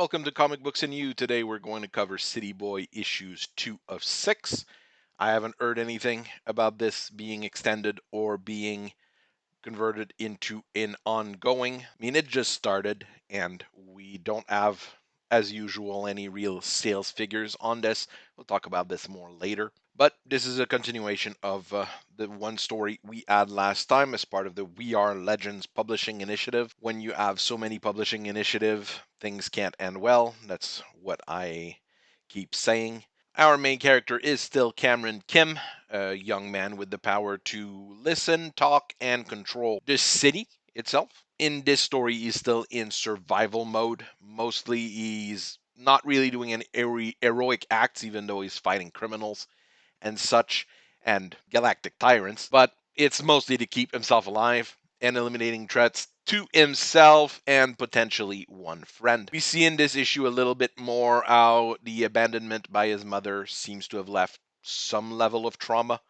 welcome to Comic Books and You. Today we're going to cover City Boy issues 2 of 6. I haven't heard anything about this being extended or being converted into an ongoing. I mean, it just started, and we don't have, as usual, any real sales figures on this. We'll talk about this more later. But this is a continuation of the one story we had last time as part of the We Are Legends publishing initiative. When you have so many publishing initiative, things can't end well. That's what I keep saying. Our main character is still Cameron Kim, a young man with the power to listen, talk, and control the city itself. In this story, he's still in survival mode. Mostly, he's not really doing any heroic acts, even though he's fighting criminals and such, and galactic tyrants, but it's mostly to keep himself alive and eliminating threats to himself and potentially one friend. We see in this issue a little bit more how the abandonment by his mother seems to have left some level of trauma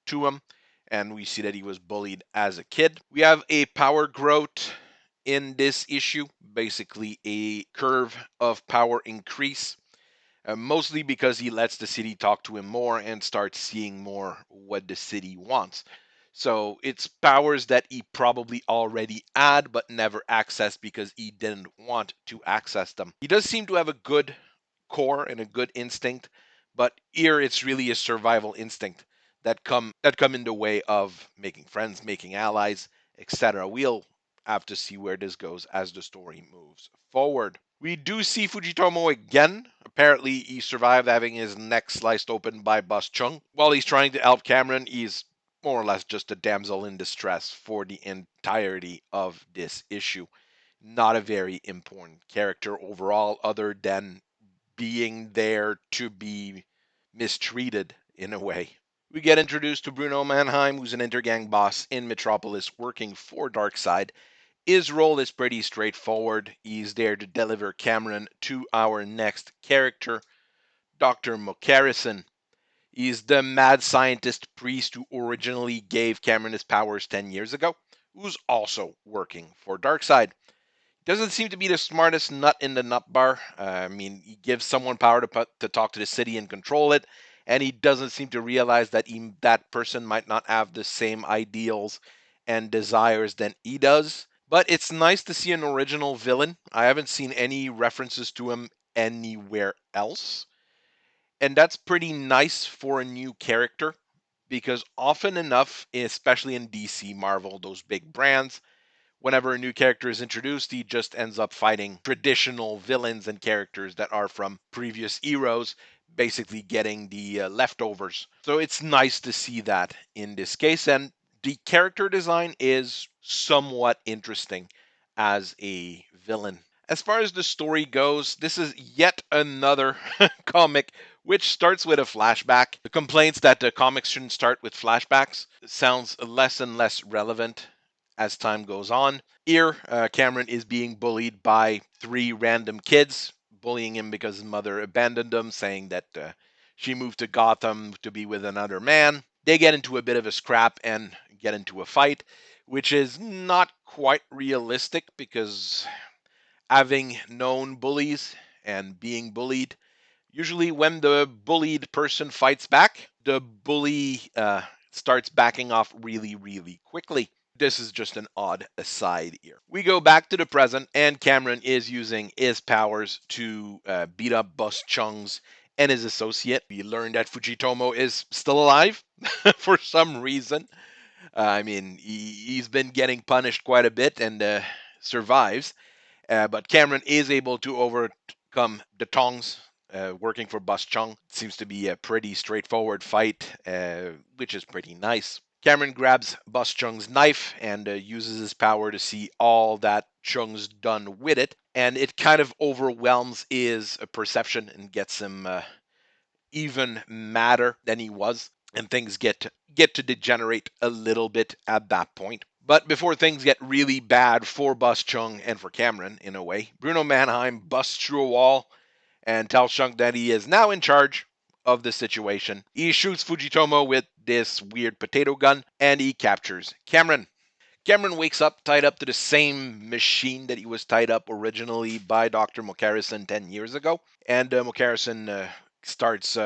to him, and we see that he was bullied as a kid. We have a power growth in this issue, basically a curve of power increase, mostly because he lets the city talk to him more and starts seeing more what the city wants. So it's powers that he probably already had but never accessed because he didn't want to access them. He does seem to have a good core and a good instinct, but here it's really a survival instinct that come in the way of making friends, making allies, etc. We'll have to see where this goes as the story moves forward. We do see Fujitomo again. Apparently, he survived having his neck sliced open by Boss Chung. While he's trying to help Cameron, he's more or less just a damsel in distress for the entirety of this issue. Not a very important character overall, other than being there to be mistreated in a way. We get introduced to Bruno Mannheim, who's an intergang boss in Metropolis working for Darkseid. His role is pretty straightforward. He's there to deliver Cameron to our next character, Dr. Mokarison. He's the mad scientist priest who originally gave Cameron his powers 10 years ago, who's also working for Darkseid. Doesn't seem to be the smartest nut in the nut bar. He gives someone power to talk to the city and control it, and he doesn't seem to realize that that person might not have the same ideals and desires than he does. But it's nice to see an original villain. I haven't seen any references to him anywhere else. And that's pretty nice for a new character because often enough, especially in DC, Marvel, those big brands, whenever a new character is introduced, he just ends up fighting traditional villains and characters that are from previous eras, basically getting the leftovers. So it's nice to see that in this case. And the character design is somewhat interesting as a villain. As far as the story goes, this is yet another comic which starts with a flashback. The complaints that the comics shouldn't start with flashbacks sounds less and less relevant as time goes on. Here, Cameron is being bullied by 3 random kids, bullying him because his mother abandoned him, saying that she moved to Gotham to be with another man. They get into a bit of a scrap and get into a fight, which is not quite realistic because having known bullies and being bullied, usually when the bullied person fights back, the bully starts backing off really, really quickly. This is just an odd aside here. We go back to the present, and Cameron is using his powers to beat up Boss Chung's and his associate. We learn that Fujitomo is still alive for some reason. He's been getting punished quite a bit and survives. But Cameron is able to overcome the Tongs, working for Boss Chung. Seems to be a pretty straightforward fight, which is pretty nice. Cameron grabs Boss Chung's knife and uses his power to see all that Chung's done with it, and it kind of overwhelms his perception and gets him even madder than he was, and things get to degenerate a little bit at that point. But before things get really bad for Boss Chung and for Cameron, in a way, Bruno Mannheim busts through a wall and tells Chung that he is now in charge of the situation. He shoots Fujitomo with this weird potato gun, and he captures Cameron. Cameron wakes up tied up to the same machine that he was tied up originally by Dr. Mokarison 10 years ago. And Mokarison starts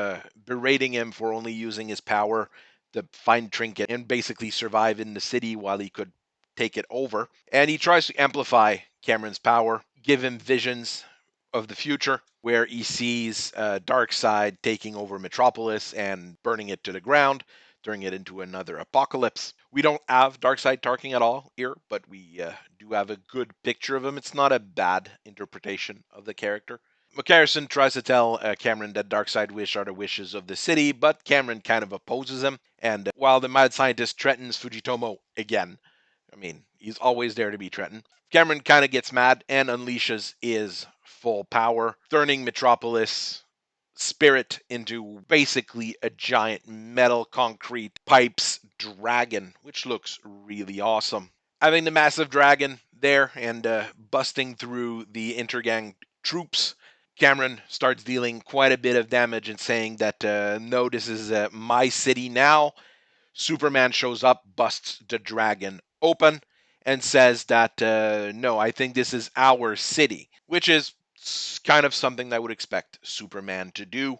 berating him for only using his power to find Trinket and basically survive in the city while he could take it over. And he tries to amplify Cameron's power, give him visions of the future where he sees Darkseid taking over Metropolis and burning it to the ground, turning it into another apocalypse. We don't have Darkseid talking at all here, but we do have a good picture of him. It's not a bad interpretation of the character. McCarrison tries to tell Cameron that Darkseid wish are the wishes of the city, but Cameron kind of opposes him. And while the mad scientist threatens Fujitomo again, I mean, he's always there to be threatened. Cameron kind of gets mad and unleashes his full power, turning Metropolis spirit into basically a giant metal concrete pipes dragon, which looks really awesome. Having the massive dragon there and busting through the intergang troops, Cameron starts dealing quite a bit of damage and saying that no, this is my city now. Superman shows up, busts the dragon open, and says that no, I think this is our city, which is kind of something I would expect Superman to do,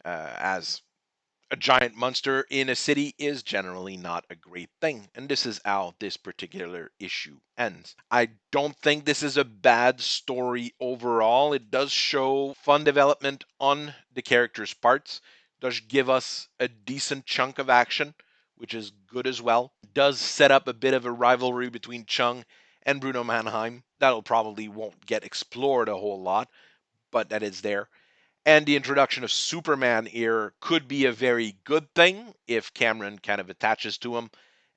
as a giant monster in a city is generally not a great thing. And this is how this particular issue ends. I don't think this is a bad story overall. It does show fun development on the characters' parts, does give us a decent chunk of action, which is good as well. It does set up a bit of a rivalry between Chung and Bruno Mannheim. That'll probably won't get explored a whole lot, but that is there. And the introduction of Superman here could be a very good thing if Cameron kind of attaches to him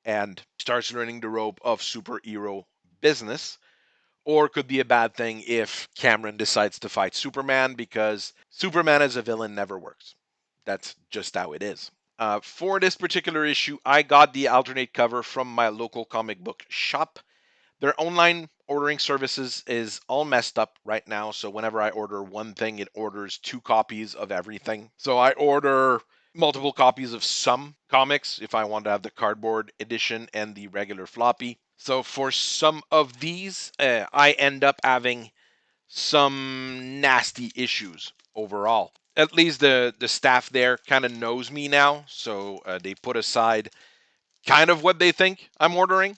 and starts learning the rope of superhero business. Or could be a bad thing if Cameron decides to fight Superman, because Superman as a villain never works. That's just how it is. For this particular issue, I got the alternate cover from my local comic book shop. Their online ordering services is all messed up right now. So whenever I order one thing, it orders 2 copies of everything. So I order multiple copies of some comics if I want to have the cardboard edition and the regular floppy. So for some of these, I end up having some nasty issues overall. At least the staff there kind of knows me now, so they put aside kind of what they think I'm ordering.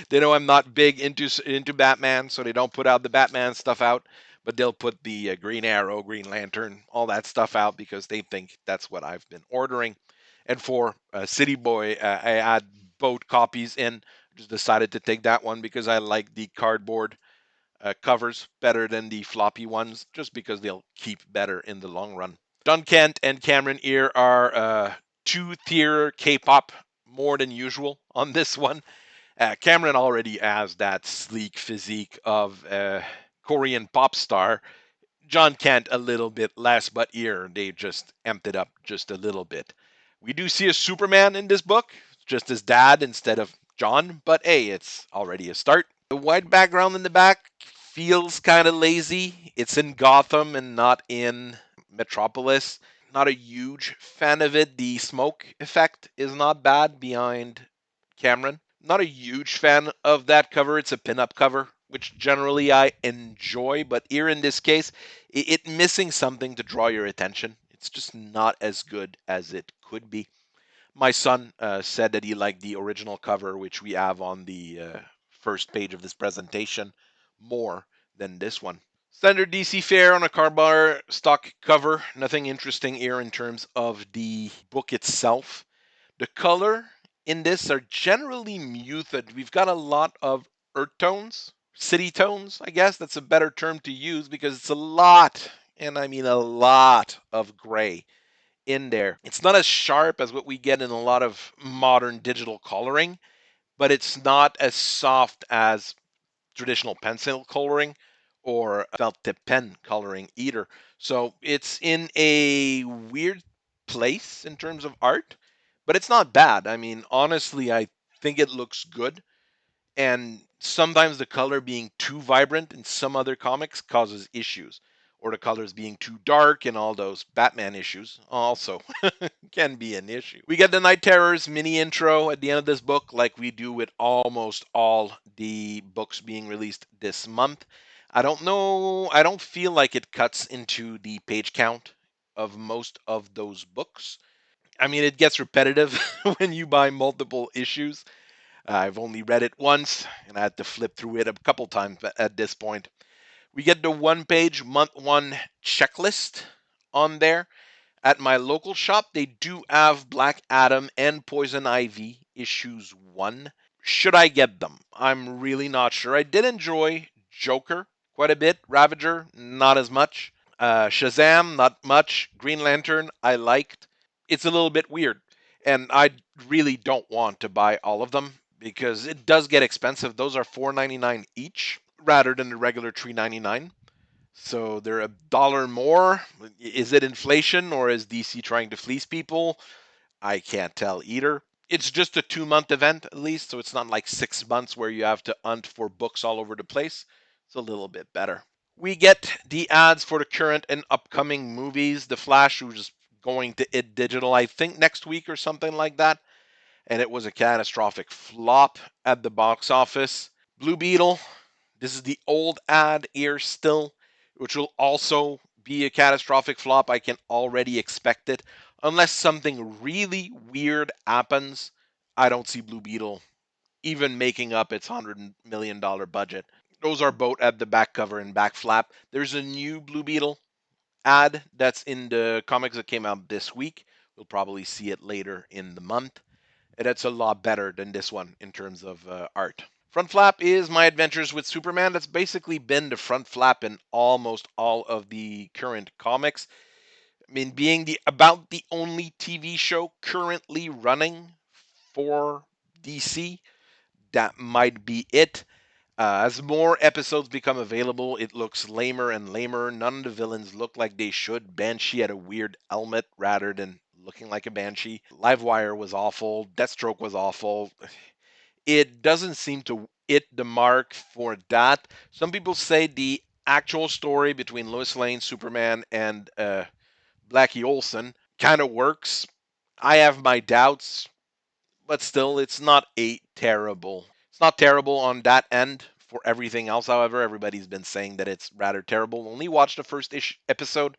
They know I'm not big into Batman, so they don't put out the Batman stuff out, but they'll put the Green Arrow, Green Lantern, all that stuff out because they think that's what I've been ordering. And for City Boy, I had both copies in. Just decided to take that one because I like the cardboard covers better than the floppy ones, just because they'll keep better in the long run. John Kent and Cameron Ear are 2 tier K-pop more than usual on this one. Cameron already has that sleek physique of a Korean pop star. John Kent a little bit less, but here they just amped it up just a little bit. We do see a Superman in this book, just as dad instead of John, but hey, it's already a start. The white background in the back feels kind of lazy. It's in Gotham and not in Metropolis. Not a huge fan of it. The smoke effect is not bad behind Cameron. Not a huge fan of that cover. It's a pinup cover, which generally I enjoy, but here in this case, it missing something to draw your attention. It's just not as good as it could be. My son said that he liked the original cover, which we have on the first page of this presentation, more than this one. Standard DC fare on a cardboard stock cover. Nothing interesting here in terms of the book itself. The color in this are generally muted. We've got a lot of earth tones, city tones, I guess that's a better term to use because it's a lot, and I mean a lot of gray in there. It's not as sharp as what we get in a lot of modern digital coloring, but it's not as soft as traditional pencil coloring or felt tip pen coloring either. So it's in a weird place in terms of art, but it's not bad. I mean, honestly, I think it looks good. And sometimes the color being too vibrant in some other comics causes issues. or the colors being too dark in all those Batman issues also can be an issue. We get the Night Terrors mini intro at the end of this book, like we do with almost all the books being released this month. I don't know, I don't feel like it cuts into the page count of most of those books. I mean, it gets repetitive when you buy multiple issues. I've only read it once, and I had to flip through it a couple times at this point. We get the one page month one checklist on there. At my local shop, they do have Black Adam and Poison Ivy issues 1. Should I get them? I'm really not sure. I did enjoy Joker quite a bit. Ravager, not as much. Shazam, not much. Green Lantern, I liked. It's a little bit weird. And I really don't want to buy all of them because it does get expensive. Those are $4.99 each rather than the regular $3.99. So they're $1 more. Is it inflation or is DC trying to fleece people? I can't tell either. It's just a 2 month event at least, so it's not like 6 months where you have to hunt for books all over the place. It's a little bit better. We get the ads for the current and upcoming movies. The Flash, who's going to It Digital, I think next week or something like that, and it was a catastrophic flop at the box office. Blue Beetle, this is the old ad here still, which will also be a catastrophic flop. I can already expect it. Unless something really weird happens, I don't see Blue Beetle even making up its $100 million budget. Those are both at the back cover and back flap. There's a new Blue Beetle ad that's in the comics that came out this week. We'll probably see it later in the month. And that's a lot better than this one in terms of art. Front flap is My Adventures with Superman. That's basically been the front flap in almost all of the current comics. I mean, being about the only TV show currently running for DC, that might be it. As more episodes become available, it looks lamer and lamer. None of the villains look like they should. Banshee had a weird helmet rather than looking like a Banshee. Livewire was awful. Deathstroke was awful. It doesn't seem to hit the mark for that. Some people say the actual story between Lois Lane, Superman, and Blackie Olsen kind of works. I have my doubts, but still, it's not terrible on that end. For everything else, however, everybody's been saying that it's rather terrible. Only watched the first episode,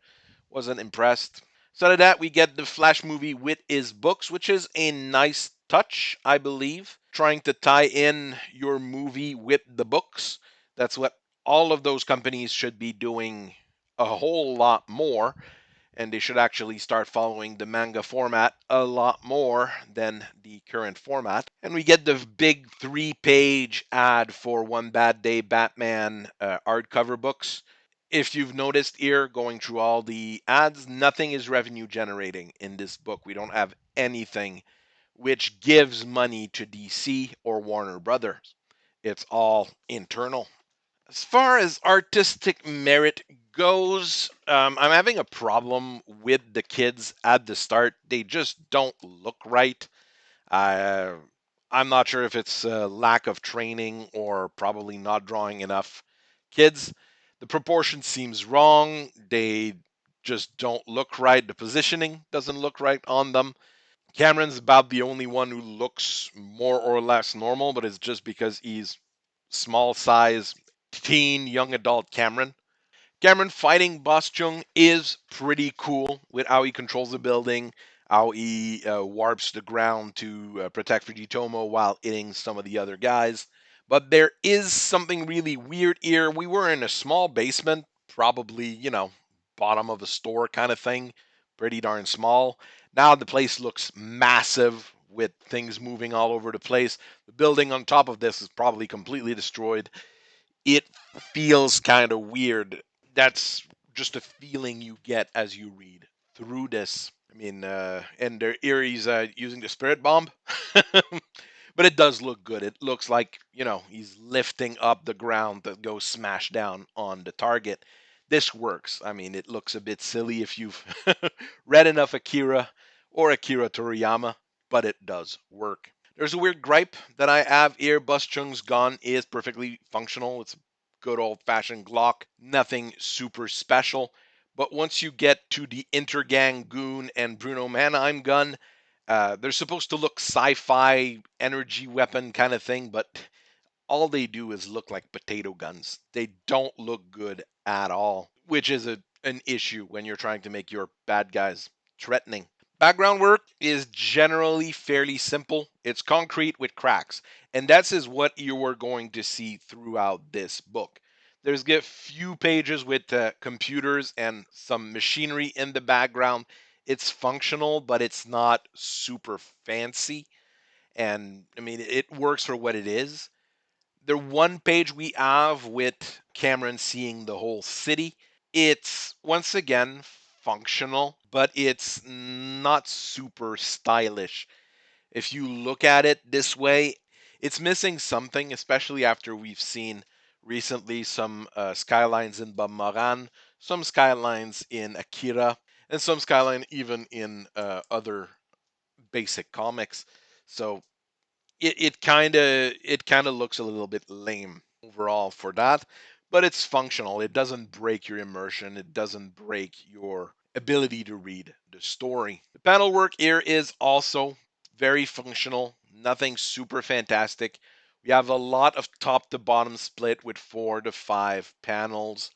wasn't impressed. So to that, we get the Flash movie with his books, which is a nice touch, I believe. Trying to tie in your movie with the books. That's what all of those companies should be doing a whole lot more. And they should actually start following the manga format a lot more than the current format. And we get the big 3 page ad for One Bad Day Batman hardcover books. If you've noticed here, going through all the ads, nothing is revenue generating in this book. We don't have anything which gives money to DC or Warner Brothers. It's all internal. As far as artistic merit goes, I'm having a problem with the kids at the start. They just don't look right. Uh, I'm not sure if it's a lack of training or probably not drawing enough kids. The proportion seems wrong. They just don't look right. The positioning doesn't look right on them. Cameron's about the only one who looks more or less normal, but it's just because he's small size, teen, young adult Cameron. Cameron fighting Boss Chung is pretty cool with how he controls the building, how he warps the ground to protect Fujitomo while hitting some of the other guys. But there is something really weird here. We were in a small basement, probably, bottom of a store kind of thing, pretty darn small. Now the place looks massive with things moving all over the place. The building on top of this is probably completely destroyed. It feels kind of weird. That's just a feeling you get as you read through this. I mean, and their Erie's using the spirit bomb, but it does look good. It looks like he's lifting up the ground to go smash down on the target. This works. I mean, it looks a bit silly if you've read enough Akira or Akira Toriyama, but it does work. There's a weird gripe that I have here. Boss Chung's gun is perfectly functional. It's good old-fashioned Glock, nothing super special. But once you get to the Intergang Goon and Bruno Mannheim gun, they're supposed to look sci-fi energy weapon kind of thing, but all they do is look like potato guns. They don't look good at all, which is an issue when you're trying to make your bad guys threatening. Background work is generally fairly simple. It's concrete with cracks, and that's is what you are going to see throughout this book. There's a few pages with computers and some machinery in the background. It's functional, but it's not super fancy. And I mean, it works for what it is. The one page we have with Cameron seeing the whole city, it's once again functional, but it's not super stylish. If you look at it this way, it's missing something, especially after we've seen recently some skylines in Bamaran, some skylines in Akira, and some skyline even in other basic comics. So it kind of looks a little bit lame overall for that, but it's functional. It doesn't break your immersion. It doesn't break your ability to read the story. The panel work here is also very functional. Nothing super fantastic. We have a lot of top to bottom split with 4 to 5 panels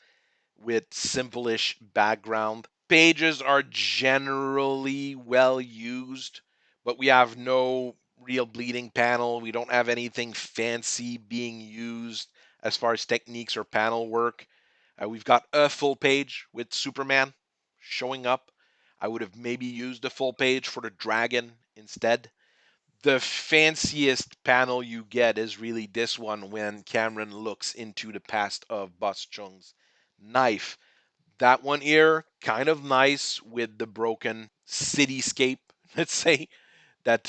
with simple-ish background. Pages are generally well used, but we have no real bleeding panel. We don't have anything fancy being used as far as techniques or panel work. We've got a full page with Superman showing up. I would have maybe used a full page for the dragon instead. The fanciest panel you get is really this one when Cameron looks into the past of Boss Chung's knife. That one here, kind of nice with the broken cityscape, let's say, that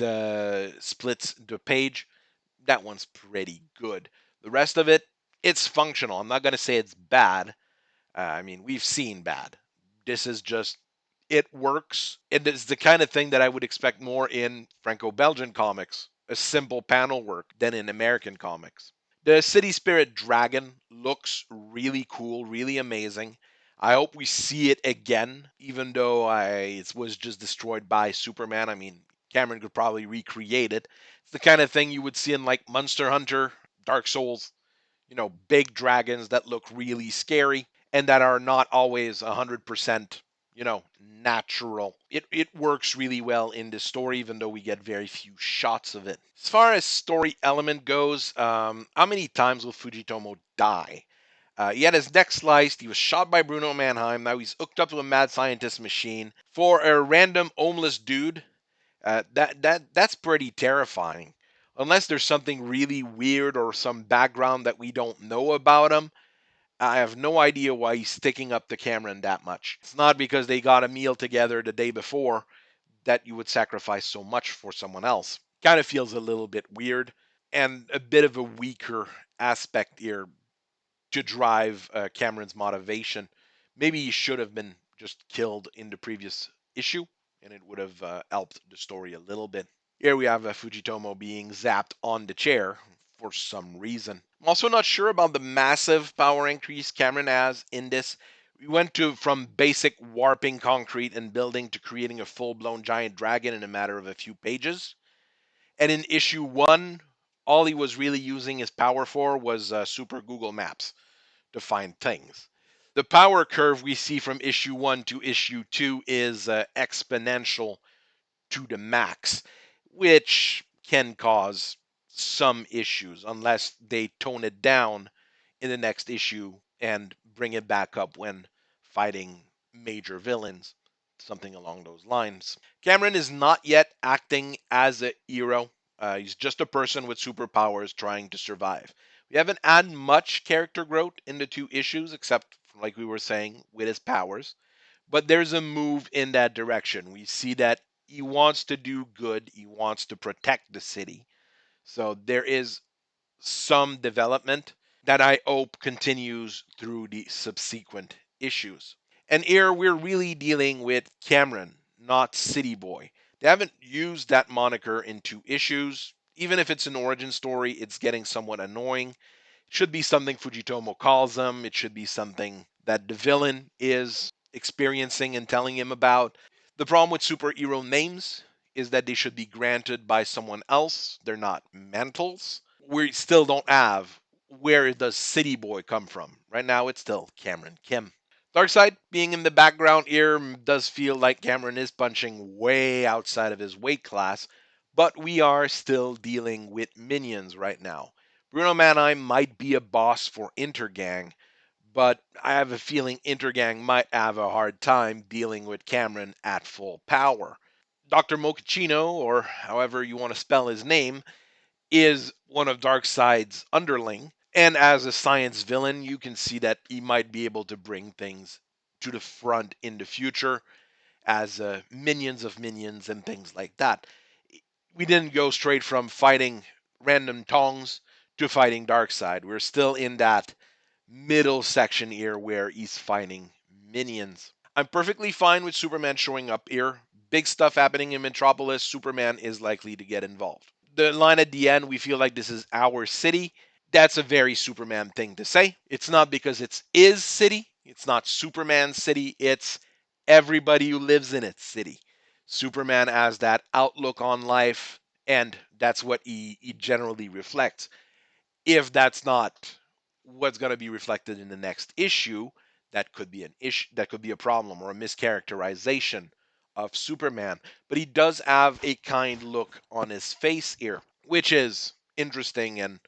splits the page. That one's pretty good. The rest of it, it's functional. I'm not going to say it's bad. I mean, we've seen bad. This is just, it works. It is the kind of thing that I would expect more in Franco Belgian comics, a simple panel work, than in American comics. The City Spirit Dragon looks really cool, really amazing. I hope we see it again, even though it was just destroyed by Superman. I mean, Cameron could probably recreate it. It's the kind of thing you would see in like Monster Hunter, Dark Souls, big dragons that look really scary and that are not always 100%, natural. It works really well in the story, even though we get very few shots of it. As far as story element goes, how many times will Fujitomo die? He had his neck sliced. He was shot by Bruno Mannheim. Now he's hooked up to a mad scientist machine. For a random homeless dude, that's pretty terrifying. Unless there's something really weird or some background that we don't know about him, I have no idea why he's sticking up to Cameron that much. It's not because they got a meal together the day before that you would sacrifice so much for someone else. Kind of feels a little bit weird and a bit of a weaker aspect here to drive Cameron's motivation. Maybe he should have been just killed in the previous issue, and it would have helped the story a little bit. Here we have Fujitomo being zapped on the chair for some reason. I'm also not sure about the massive power increase Cameron has in this. We went from basic warping concrete and building to creating a full-blown giant dragon in a matter of a few pages. And in issue 1, all he was really using his power for was super Google Maps to find things. The power curve we see from issue 1 to issue 2 is exponential to the max, which can cause some issues unless they tone it down in the next issue and bring it back up when fighting major villains, something along those lines. Cameron is not yet acting as a hero. He's just a person with superpowers trying to survive. We haven't had much character growth in the 2 issues, except, like we were saying, with his powers. But there's a move in that direction. We see that he wants to do good, he wants to protect the city. So there is some development that I hope continues through the subsequent issues. And here we're really dealing with Cameron, not City Boy. They haven't used that moniker in 2 issues. Even if it's an origin story, it's getting somewhat annoying. It should be something Fujitomo calls them. It should be something that the villain is experiencing and telling him about. The problem with superhero names is that they should be granted by someone else. They're not mantles. We still don't have where does City Boy come from. Right now, it's still Cameron Kim. Darkseid being in the background here does feel like Cameron is punching way outside of his weight class, but we are still dealing with minions right now. Bruno Mannheim might be a boss for Intergang, but I have a feeling Intergang might have a hard time dealing with Cameron at full power. Dr. Mochaccino, or however you want to spell his name, is one of Darkseid's underling. And as a science villain, you can see that he might be able to bring things to the front in the future as minions of minions and things like that. We didn't go straight from fighting random Tongs to fighting Darkseid. We're still in that middle section here where he's fighting minions. I'm perfectly fine with Superman showing up here. Big stuff happening in Metropolis. Superman is likely to get involved. The line at the end, we feel like this is our city. That's a very Superman thing to say. It's not because it's his city. It's not Superman's city. It's everybody who lives in its city. Superman has that outlook on life, and that's what he generally reflects. If that's not what's going to be reflected in the next issue, that could be an issue, that could be a problem or a mischaracterization of Superman. But he does have a kind look on his face here, which is interesting and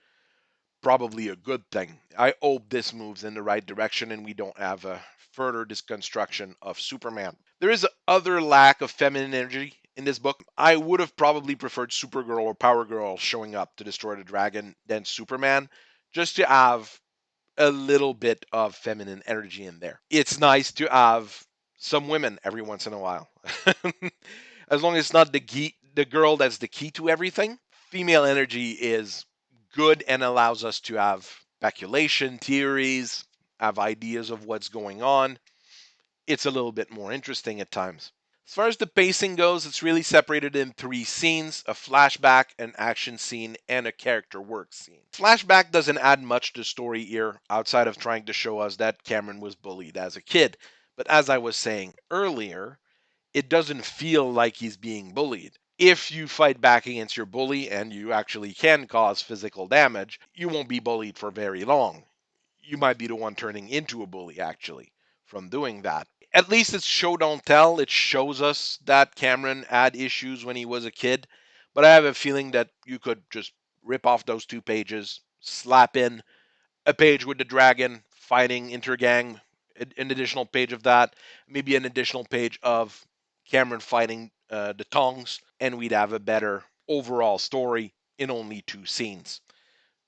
probably a good thing. I hope this moves in the right direction and we don't have a further disconstruction of Superman. There is other lack of feminine energy in this book. I would have probably preferred Supergirl or Power Girl showing up to destroy the dragon than Superman, just to have a little bit of feminine energy in there. It's nice to have some women every once in a while. As long as it's not the girl that's the key to everything. Female energy is good and allows us to have speculation, theories, have ideas of what's going on. It's a little bit more interesting at times. As far as the pacing goes, it's really separated in three scenes: a flashback, an action scene, and a character work scene. Flashback doesn't add much to the story here outside of trying to show us that Cameron was bullied as a kid. But as I was saying earlier, it doesn't feel like he's being bullied. If you fight back against your bully and you actually can cause physical damage, you won't be bullied for very long. You might be the one turning into a bully, actually, from doing that. At least it's show don't tell. It shows us that Cameron had issues when he was a kid, but I have a feeling that you could just rip off those 2 pages, slap in a page with the dragon fighting Intergang, an additional page of that, maybe an additional page of Cameron fighting the Tongs, and we'd have a better overall story in only 2 scenes.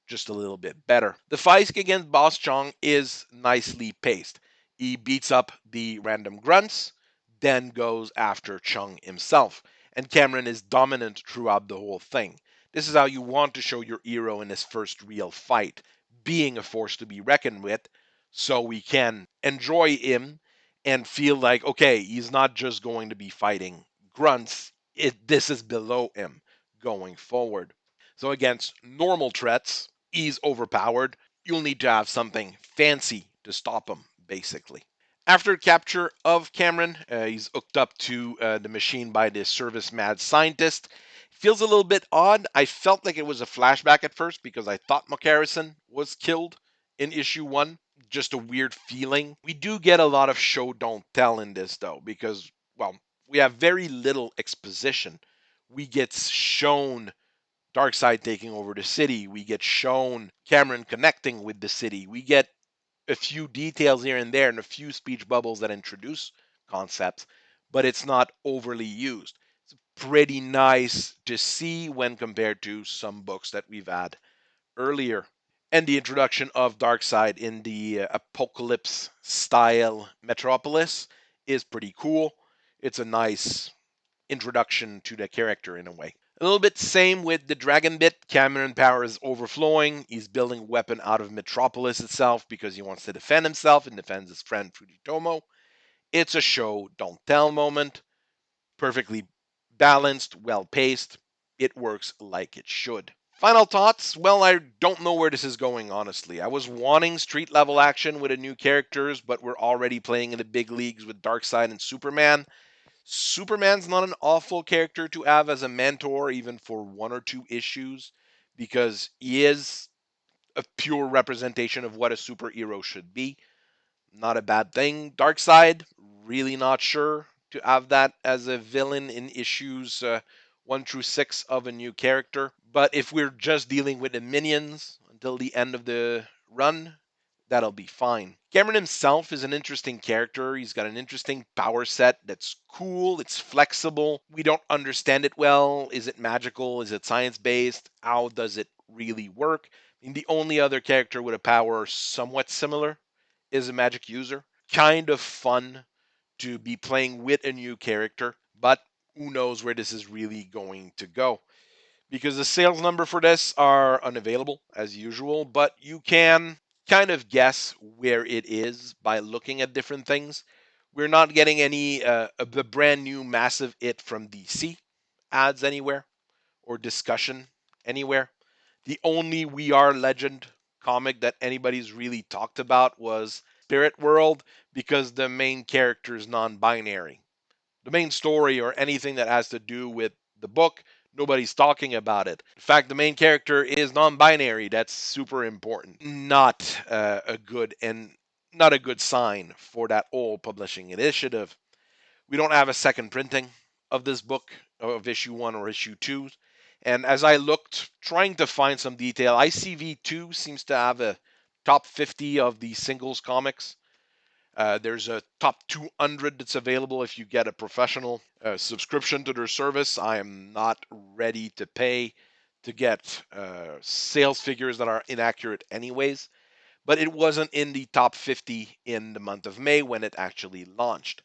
Just a little bit better. The fight against Boss Chung is nicely paced. He beats up the random grunts, then goes after Chung himself, and Cameron is dominant throughout the whole thing. This is how you want to show your hero in his first real fight, being a force to be reckoned with, so we can enjoy him and feel like, okay, he's not just going to be fighting grunts, this is below him going forward. So against normal threats, he's overpowered. You'll need to have something fancy to stop him, basically. After capture of Cameron, he's hooked up to the machine by this service mad scientist. Feels a little bit odd. I felt like it was a flashback at first because I thought McCarrison was killed in issue 1. Just a weird feeling. We do get a lot of show don't tell in this though, because, well, we have very little exposition. We get shown Darkseid taking over the city. We get shown Cameron connecting with the city. We get a few details here and there and a few speech bubbles that introduce concepts, but it's not overly used. It's pretty nice to see when compared to some books that we've had earlier. And the introduction of Darkseid in the apocalypse style Metropolis is pretty cool. It's a nice introduction to the character in a way. A little bit same with the dragon bit. Cameron power is overflowing. He's building a weapon out of Metropolis itself because he wants to defend himself and defends his friend Fujitomo. It's a show don't tell moment. Perfectly balanced, well paced. It works like it should. Final thoughts? Well, I don't know where this is going, honestly. I was wanting street level action with the new characters, but we're already playing in the big leagues with Darkseid and Superman. Superman's not an awful character to have as a mentor, even for one or two issues, because he is a pure representation of what a superhero should be. Not a bad thing. Darkseid, really not sure to have that as a villain in issues 1 through 6 of a new character. But if we're just dealing with the minions until the end of the run, that'll be fine. Cameron himself is an interesting character. He's got an interesting power set that's cool, it's flexible. We don't understand it well. Is it magical? Is it science based? How does it really work? I mean, the only other character with a power somewhat similar is a magic user. Kind of fun to be playing with a new character, but who knows where this is really going to go. Because the sales number for this are unavailable as usual, but you can kind of guess where it is by looking at different things. We're not getting any of the brand new massive it from DC ads anywhere or discussion anywhere. The only We Are Legend comic that anybody's really talked about was Spirit World because the main character is non binary. The main story or anything that has to do with the book, nobody's talking about it. In fact, the main character is non binary. That's super important. Not a good and not a good sign for that old publishing initiative. We don't have a second printing of this book of issue 1 or issue 2. And as I looked trying to find some detail, ICV2 seems to have a top 50 of the singles comics. There's a top 200 that's available if you get a professional subscription to their service. I am not ready to pay to get sales figures that are inaccurate, anyways. But it wasn't in the top 50 in the month of May when it actually launched,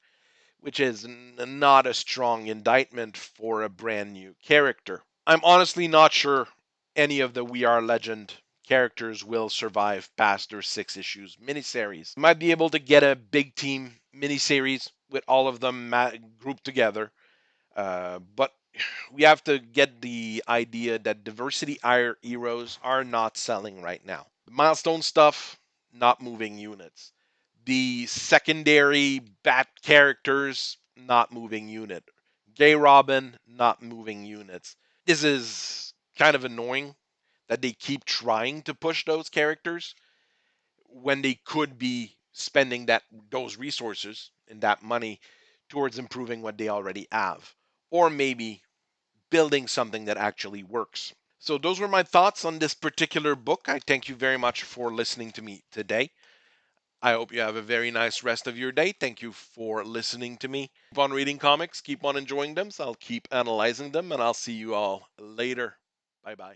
which is not a strong indictment for a brand new character. I'm honestly not sure any of the We Are Legend characters will survive past their 6 issues miniseries. Might be able to get a big team miniseries with all of them grouped together, but we have to get the idea that diversity heroes are not selling right now. The milestone stuff, not moving units. The secondary bat characters, not moving unit. Gay Robin, not moving units. This is kind of annoying that they keep trying to push those characters when they could be spending those resources and that money towards improving what they already have, or maybe building something that actually works. So those were my thoughts on this particular book. I thank you very much for listening to me today. I hope you have a very nice rest of your day. Thank you for listening to me. Keep on reading comics, keep on enjoying them. So I'll keep analyzing them, and I'll see you all later. Bye bye.